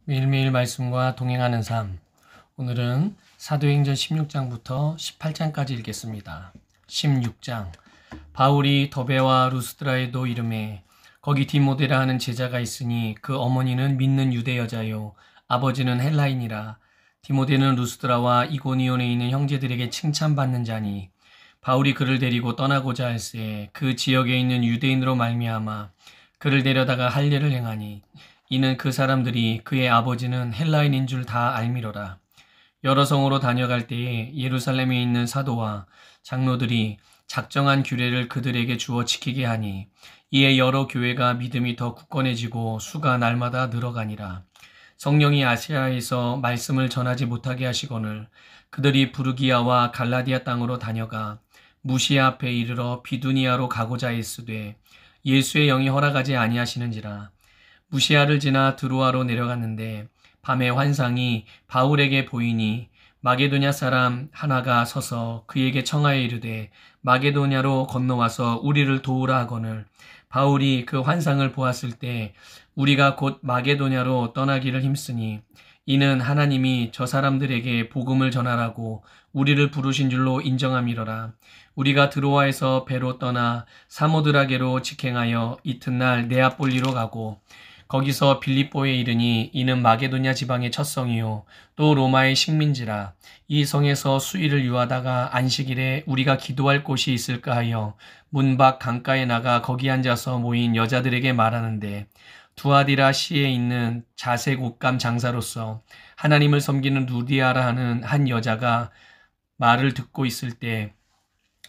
매일매일 말씀과 동행하는 삶. 오늘은 사도행전 16장부터 18장까지 읽겠습니다. 16장. 바울이 더베와 루스드라에도 이르매 거기 디모데라 하는 제자가 있으니 그 어머니는 믿는 유대 여자요 아버지는 헬라인이라. 디모데는 루스드라와 이고니온에 있는 형제들에게 칭찬받는 자니 바울이 그를 데리고 떠나고자 할새 그 지역에 있는 유대인으로 말미암아 그를 데려다가 할례를 행하니 이는 그 사람들이 그의 아버지는 헬라인인 줄 다 알미로라. 여러 성으로 다녀갈 때에 예루살렘에 있는 사도와 장로들이 작정한 규례를 그들에게 주어 지키게 하니 이에 여러 교회가 믿음이 더 굳건해지고 수가 날마다 늘어가니라. 성령이 아시아에서 말씀을 전하지 못하게 하시거늘 그들이 부르기아와 갈라디아 땅으로 다녀가 무시아 앞에 이르러 비두니아로 가고자 했으되 예수의 영이 허락하지 아니하시는지라. 무시아를 지나 드로아로 내려갔는데 밤에 환상이 바울에게 보이니 마게도냐 사람 하나가 서서 그에게 청하여 이르되 마게도냐로 건너와서 우리를 도우라 하거늘 바울이 그 환상을 보았을 때 우리가 곧 마게도냐로 떠나기를 힘쓰니 이는 하나님이 저 사람들에게 복음을 전하라고 우리를 부르신 줄로 인정함이로라. 우리가 드로아에서 배로 떠나 사모드라게로 직행하여 이튿날 네아폴리로 가고 거기서 빌립보에 이르니 이는 마게도냐 지방의 첫 성이요 또 로마의 식민지라. 이 성에서 수일을 유하다가 안식일에 우리가 기도할 곳이 있을까 하여 문 밖 강가에 나가 거기 앉아서 모인 여자들에게 말하는데 두아디라 시에 있는 자색 옷감 장사로서 하나님을 섬기는 루디아라 하는 한 여자가 말을 듣고 있을 때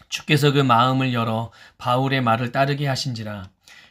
주께서 그 마음을 열어 바울의 말을 따르게 하신지라.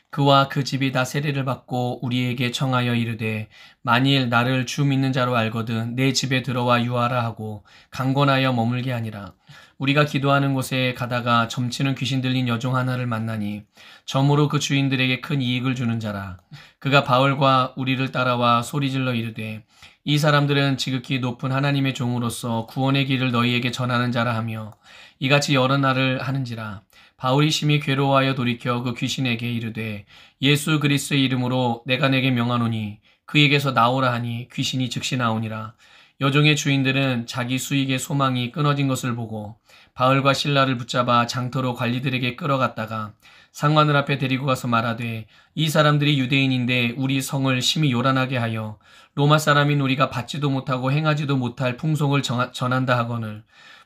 그와 그 집이 다 세례를 받고 우리에게 청하여 이르되 만일 나를 주 믿는 자로 알거든 내 집에 들어와 유하라 하고 강권하여 머물게 하니라. 우리가 기도하는 곳에 가다가 점치는 귀신 들린 여종 하나를 만나니 점으로 그 주인들에게 큰 이익을 주는 자라. 그가 바울과 우리를 따라와 소리질러 이르되 이 사람들은 지극히 높은 하나님의 종으로서 구원의 길을 너희에게 전하는 자라 하며 이같이 여러 날을 하는지라. 바울이 심히 괴로워하여 돌이켜 그 귀신에게 이르되 예수 그리스도의 이름으로 내가 내게 명하노니 그에게서 나오라 하니 귀신이 즉시 나오니라. 여종의 주인들은 자기 수익의 소망이 끊어진 것을 보고 바울과 실라를 붙잡아 장터로 관리들에게 끌어갔다가 상관을 앞에 데리고 가서 말하되 이 사람들이 유대인인데 우리 성을 심히 요란하게 하여 로마 사람인 우리가 받지도 못하고 행하지도 못할 풍속을 전한다 하거늘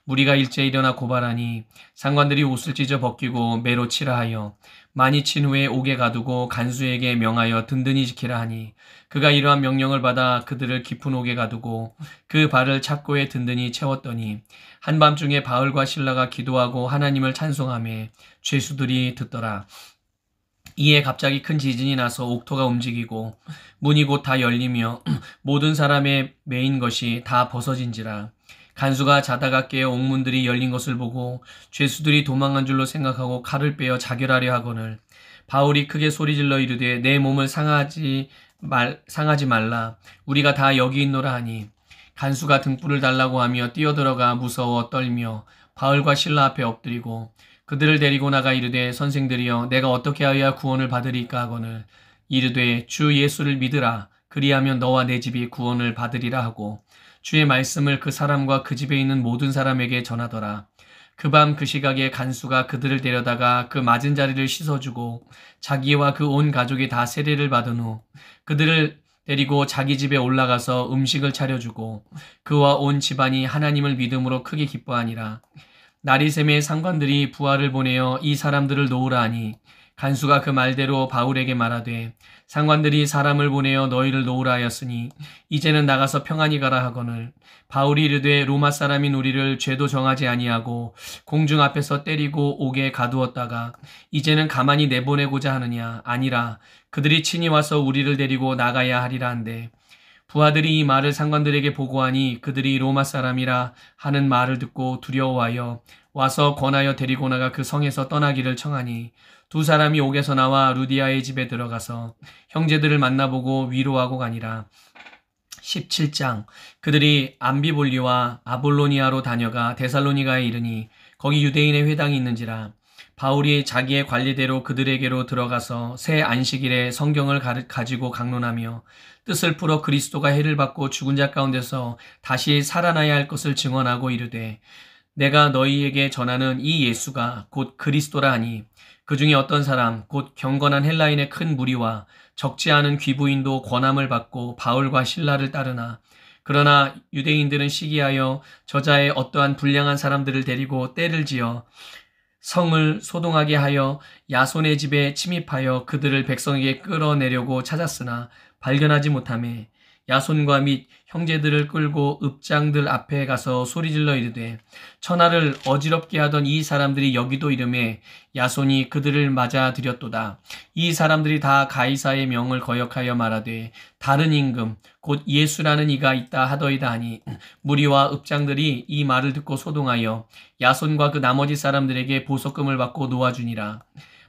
우리가 일제히 일어나 고발하니 상관들이 옷을 찢어 벗기고 매로 치라 하여 많이 친 후에 옥에 가두고 간수에게 명하여 든든히 지키라 하니 그가 이러한 명령을 받아 그들을 깊은 옥에 가두고 그 발을 착고에 든든히 채웠더니 한밤중에 바울과 실라가 기도하고 하나님을 찬송하며 죄수들이 듣더라. 이에 갑자기 큰 지진이 나서 옥토가 움직이고 문이 곧 다 열리며 모든 사람의 매인 것이 다 벗어진지라. 간수가 자다가 깨어 옥문들이 열린 것을 보고 죄수들이 도망한 줄로 생각하고 칼을 빼어 자결하려 하거늘 바울이 크게 소리질러 이르되 내 몸을 상하지 말라. 우리가 다 여기 있노라 하니 간수가 등불을 달라고 하며 뛰어들어가 무서워 떨며 바울과 실라 앞에 엎드리고 그들을 데리고 나가 이르되 선생들이여 내가 어떻게 하여야 구원을 받으리까 하거늘 이르되 주 예수를 믿으라. 그리하면 너와 내 집이 구원을 받으리라 하고 주의 말씀을 그 사람과 그 집에 있는 모든 사람에게 전하더라. 그 밤 그 시각에 간수가 그들을 데려다가 그 맞은 자리를 씻어주고 자기와 그 온 가족이 다 세례를 받은 후 그들을 데리고 자기 집에 올라가서 음식을 차려주고 그와 온 집안이 하나님을 믿음으로 크게 기뻐하니라. 날이 새매 상관들이 부하를 보내어 이 사람들을 놓으라 하니 간수가 그 말대로 바울에게 말하되 상관들이 사람을 보내어 너희를 놓으라 하였으니 이제는 나가서 평안히 가라 하거늘 바울이 이르되 로마 사람인 우리를 죄도 정하지 아니하고 공중 앞에서 때리고 옥에 가두었다가 이제는 가만히 내보내고자 하느냐. 아니라 그들이 친히 와서 우리를 데리고 나가야 하리라 한데 부하들이 이 말을 상관들에게 보고하니 그들이 로마 사람이라 하는 말을 듣고 두려워하여 와서 권하여 데리고 나가 그 성에서 떠나기를 청하니 두 사람이 옥에서 나와 루디아의 집에 들어가서 형제들을 만나보고 위로하고 가니라. 17장. 그들이 암비볼리와 아볼로니아로 다녀가 데살로니가에 이르니 거기 유대인의 회당이 있는지라. 바울이 자기의 관리대로 그들에게로 들어가서 새 안식일에 성경을 가지고 강론하며 뜻을 풀어 그리스도가 해를 받고 죽은 자 가운데서 다시 살아나야 할 것을 증언하고 이르되 내가 너희에게 전하는 이 예수가 곧 그리스도라 하니 그 중에 어떤 사람 곧 경건한 헬라인의 큰 무리와 적지 않은 귀부인도 권함을 받고 바울과 실라를 따르나 그러나 유대인들은 시기하여 저자의 어떠한 불량한 사람들을 데리고 떼를 지어 성을 소동하게 하여 야손의 집에 침입하여 그들을 백성에게 끌어내려고 찾았으나 발견하지 못하매 야손과 및 형제들을 끌고 읍장들 앞에 가서 소리질러 이르되 천하를 어지럽게 하던 이 사람들이 여기도 이르매 야손이 그들을 맞아들였도다. 이 사람들이 다 가이사의 명을 거역하여 말하되 다른 임금 곧 예수라는 이가 있다 하더이다 하니 무리와 읍장들이 이 말을 듣고 소동하여 야손과 그 나머지 사람들에게 보석금을 받고 놓아주니라.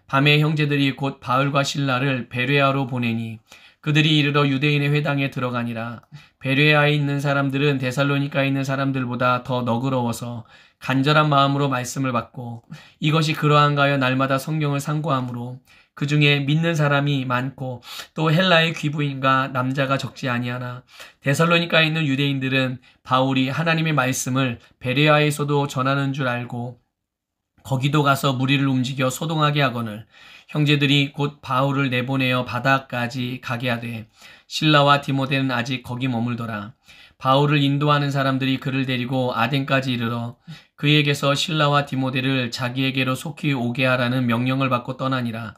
밤에 형제들이 곧 바울과 실라를 베레아로 보내니 그들이 이르러 유대인의 회당에 들어가니라. 베레아에 있는 사람들은 데살로니가에 있는 사람들보다 더 너그러워서 간절한 마음으로 말씀을 받고 이것이 그러한가 하여 날마다 성경을 상고하므로 그 중에 믿는 사람이 많고 또 헬라의 귀부인과 남자가 적지 아니하나 데살로니가에 있는 유대인들은 바울이 하나님의 말씀을 베레아에서도 전하는 줄 알고 거기도 가서 무리를 움직여 소동하게 하거늘 형제들이 곧 바울을 내보내어 바다까지 가게 하되 실라와 디모데는 아직 거기 머물더라. 바울을 인도하는 사람들이 그를 데리고 아덴까지 이르러 그에게서 실라와 디모데를 자기에게로 속히 오게 하라는 명령을 받고 떠나니라.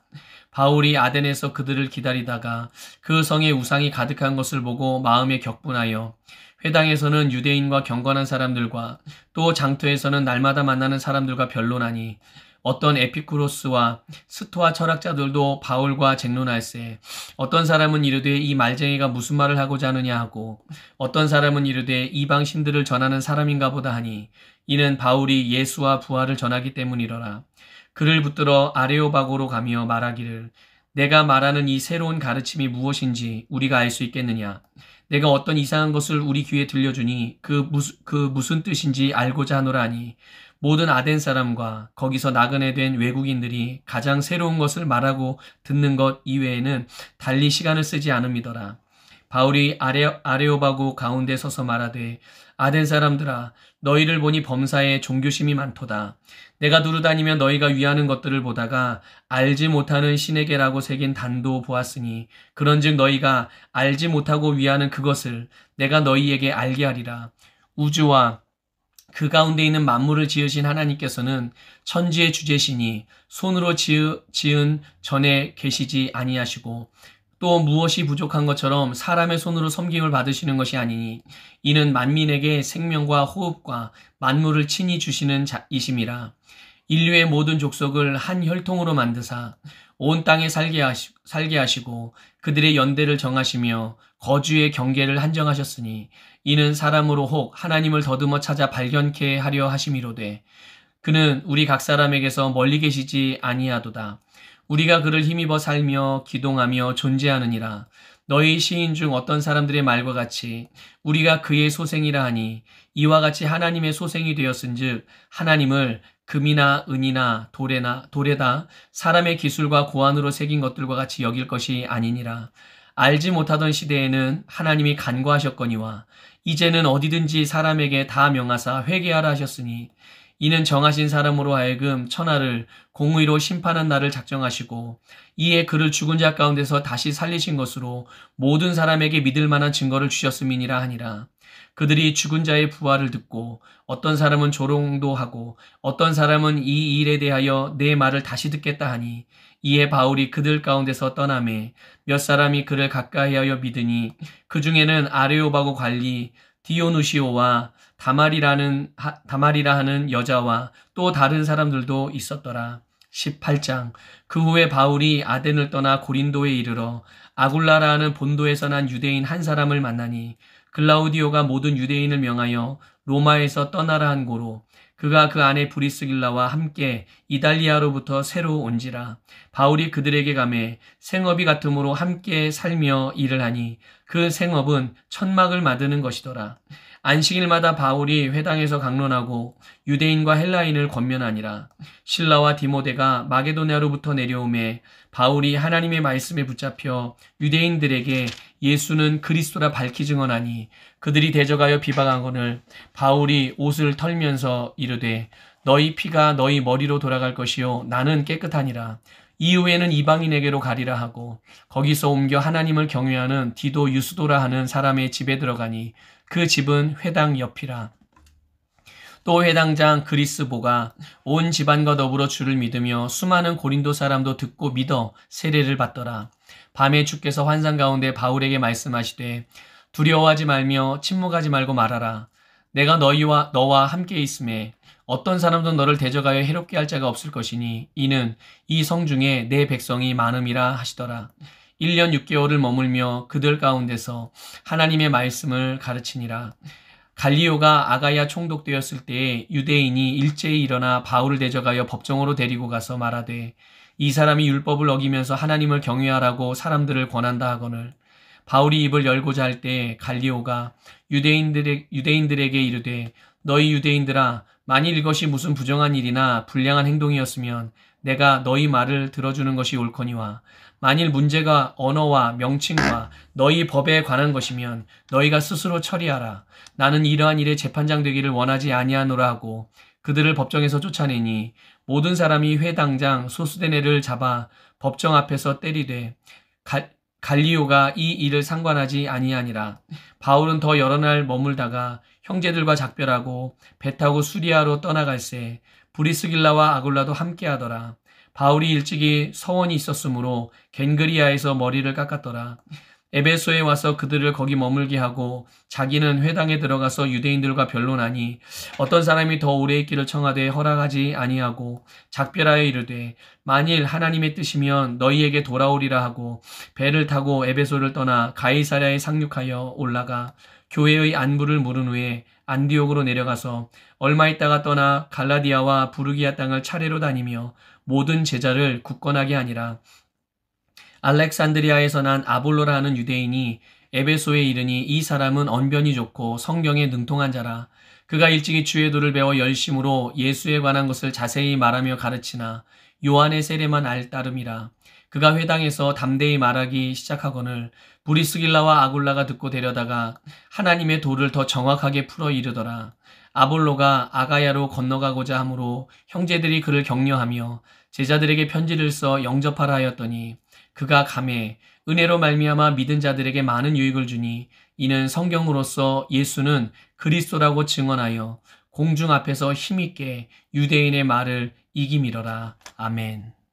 바울이 아덴에서 그들을 기다리다가 그 성에 우상이 가득한 것을 보고 마음에 격분하여 회당에서는 유대인과 경건한 사람들과 또 장터에서는 날마다 만나는 사람들과 변론하니 어떤 에피쿠로스와 스토아 철학자들도 바울과 쟁론할세 어떤 사람은 이르되 이 말쟁이가 무슨 말을 하고자 하느냐 하고 어떤 사람은 이르되 이방 신들을 전하는 사람인가 보다 하니 이는 바울이 예수와 부활을 전하기 때문이러라. 그를 붙들어 아레오바고로 가며 말하기를 내가 말하는 이 새로운 가르침이 무엇인지 우리가 알 수 있겠느냐. 내가 어떤 이상한 것을 우리 귀에 들려주니 그 무슨 뜻인지 알고자 하노라 하니 모든 아덴 사람과 거기서 나그네 된 외국인들이 가장 새로운 것을 말하고 듣는 것 이외에는 달리 시간을 쓰지 않음이더라. 바울이 아레오바고 가운데 서서 말하되 아덴 사람들아 너희를 보니 범사에 종교심이 많도다. 내가 두루다니며 너희가 위하는 것들을 보다가 알지 못하는 신에게라고 새긴 단도 보았으니 그런즉 너희가 알지 못하고 위하는 그것을 내가 너희에게 알게 하리라. 우주와 그 가운데 있는 만물을 지으신 하나님께서는 천지의 주제시니 손으로 지은 전에 계시지 아니하시고 또 무엇이 부족한 것처럼 사람의 손으로 섬김을 받으시는 것이 아니니 이는 만민에게 생명과 호흡과 만물을 친히 주시는 이심이라. 인류의 모든 족속을 한 혈통으로 만드사 온 땅에 살게 하시고 그들의 연대를 정하시며 거주의 경계를 한정하셨으니 이는 사람으로 혹 하나님을 더듬어 찾아 발견케 하려 하심이로되 그는 우리 각 사람에게서 멀리 계시지 아니하도다. 우리가 그를 힘입어 살며 기동하며 존재하느니라. 너희 시인 중 어떤 사람들의 말과 같이 우리가 그의 소생이라 하니 이와 같이 하나님의 소생이 되었은즉 하나님을 금이나 은이나 돌에다 사람의 기술과 고안으로 새긴 것들과 같이 여길 것이 아니니라. 알지 못하던 시대에는 하나님이 간과하셨거니와 이제는 어디든지 사람에게 다 명하사 회개하라 하셨으니 이는 정하신 사람으로 하여금 천하를 공의로 심판한 날을 작정하시고 이에 그를 죽은 자 가운데서 다시 살리신 것으로 모든 사람에게 믿을 만한 증거를 주셨음이니라 하니라. 그들이 죽은 자의 부활을 듣고 어떤 사람은 조롱도 하고 어떤 사람은 이 일에 대하여 내 말을 다시 듣겠다 하니 이에 바울이 그들 가운데서 떠나매 몇 사람이 그를 가까이하여 믿으니 그 중에는 아레오바고 관리 디오누시오와 다말이라 하는 여자와 또 다른 사람들도 있었더라. 18장 그 후에 바울이 아덴을 떠나 고린도에 이르러 아굴라라 하는 본도에서 난 유대인 한 사람을 만나니 글라우디오가 모든 유대인을 명하여 로마에서 떠나라 한 고로 그가 그 아내 브리스길라와 함께 이달리아로부터 새로 온지라. 바울이 그들에게 가매 생업이 같음으로 함께 살며 일을 하니 그 생업은 천막을 만드는 것이더라. 안식일마다 바울이 회당에서 강론하고 유대인과 헬라인을 권면하니라. 실라와 디모데가 마게도냐로부터 내려오매 바울이 하나님의 말씀에 붙잡혀 유대인들에게 예수는 그리스도라 밝히 증언하니 그들이 대적하여 비방하거늘 바울이 옷을 털면서 이르되 너희 피가 너희 머리로 돌아갈 것이요 나는 깨끗하니라. 이후에는 이방인에게로 가리라 하고 거기서 옮겨 하나님을 경외하는 디도 유스도라 하는 사람의 집에 들어가니 그 집은 회당 옆이라. 또 회당장 그리스보가 온 집안과 더불어 주를 믿으며 수많은 고린도 사람도 듣고 믿어 세례를 받더라. 밤에 주께서 환상 가운데 바울에게 말씀하시되 두려워하지 말며 침묵하지 말고 말하라. 내가 너와 함께 있음에 어떤 사람도 너를 대적하여 해롭게 할 자가 없을 것이니 이는 이 성 중에 내 백성이 많음이라 하시더라. 1년 6개월을 머물며 그들 가운데서 하나님의 말씀을 가르치니라. 갈리오가 아가야 총독되었을 때에 유대인이 일제히 일어나 바울을 대적하여 법정으로 데리고 가서 말하되 이 사람이 율법을 어기면서 하나님을 경외하라고 사람들을 권한다 하거늘 바울이 입을 열고자 할 때 갈리오가 유대인들에게 이르되 너희 유대인들아 만일 이것이 무슨 부정한 일이나 불량한 행동이었으면 내가 너희 말을 들어주는 것이 옳거니와 만일 문제가 언어와 명칭과 너희 법에 관한 것이면 너희가 스스로 처리하라. 나는 이러한 일에 재판장 되기를 원하지 아니하노라 하고 그들을 법정에서 쫓아내니 모든 사람이 회당장 소스데네를 잡아 법정 앞에서 때리되 갈리오가 이 일을 상관하지 아니하니라. 바울은 더 여러 날 머물다가 형제들과 작별하고 배 타고 수리아로 떠나갈새 브리스길라와 아굴라도 함께하더라. 바울이 일찍이 서원이 있었으므로 겐그리아에서 머리를 깎았더라. 에베소에 와서 그들을 거기 머물게 하고 자기는 회당에 들어가서 유대인들과 변론하니 어떤 사람이 더 오래 있기를 청하되 허락하지 아니하고 작별하여 이르되 만일 하나님의 뜻이면 너희에게 돌아오리라 하고 배를 타고 에베소를 떠나 가이사랴에 상륙하여 올라가 교회의 안부를 물은 후에 안디옥으로 내려가서 얼마 있다가 떠나 갈라디아와 부르기아 땅을 차례로 다니며 모든 제자를 굳건하게 하니라. 알렉산드리아에서 난 아볼로라 하는 유대인이 에베소에 이르니 이 사람은 언변이 좋고 성경에 능통한 자라. 그가 일찍이 주의 도를 배워 열심으로 예수에 관한 것을 자세히 말하며 가르치나 요한의 세례만 알 따름이라. 그가 회당에서 담대히 말하기 시작하거늘 브리스길라와 아굴라가 듣고 데려다가 하나님의 도를 더 정확하게 풀어 이르더라. 아볼로가 아가야로 건너가고자 하므로 형제들이 그를 격려하며 제자들에게 편지를 써 영접하라 하였더니 그가 가매 은혜로 말미암아 믿은 자들에게 많은 유익을 주니 이는 성경으로서 예수는 그리스도라고 증언하여 공중 앞에서 힘있게 유대인의 말을 이기미러라. 아멘.